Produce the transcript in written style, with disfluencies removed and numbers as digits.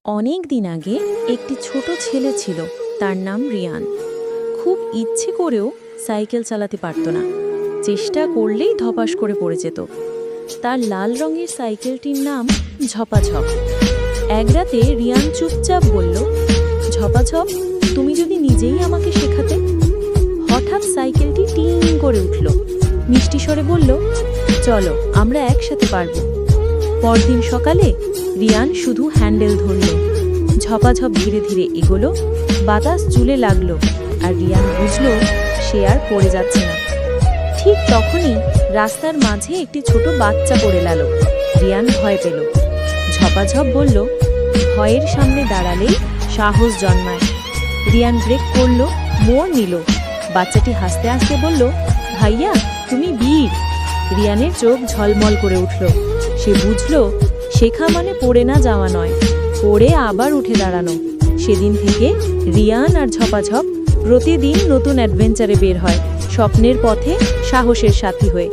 অনেক দিন আগে একটি ছোট ছেলে ছিল, তার নাম রিয়ান। খুব ইচ্ছে করেও সাইকেল চালাতে পারত না, চেষ্টা করলেই ধপাস করে পড়ে যেত। তার লাল রঙের সাইকেলটির নাম ঝপাঝপ। এক রাতে রিয়ান চুপচাপ বলল, ঝপাঝপ, তুমি যদি নিজেই আমাকে শেখাতে। হঠাৎ সাইকেলটি টিং করে উঠল, মিষ্টি স্বরে বলল, চলো আমরা একসাথে পারব। পরদিন সকালে রিয়ান শুধু হ্যান্ডেল ধরল, ঝপাঝপ ধীরে ধীরে এগোলো, বাতাস চুলে লাগলো, আর রিয়ান বুঝল সে আর পড়ে যাচ্ছে না। ঠিক তখনই রাস্তার মাঝে একটি ছোট বাচ্চা পড়ে গেল। রিয়ান ভয় পেল। ঝপাঝপ বলল, ভয়ের সামনে দাঁড়ালেই সাহস জন্মায়। রিয়ান ব্রেক করল, মোড় নিল। বাচ্চাটি হাসতে হাসতে বলল, ভাইয়া তুমি বীর। রিয়ানের চোখ ঝলমল করে উঠল। সে বুঝল শেখা মানে পড়ে না যাওয়া নয়, পড়ে আবার উঠে দাঁড়ানো। সেদিন থেকে রিয়ান আর ঝপাঝপ প্রতিদিন নতুন অ্যাডভেঞ্চারে বের হয়, স্বপ্নের পথে সাহসের সাথী হয়ে।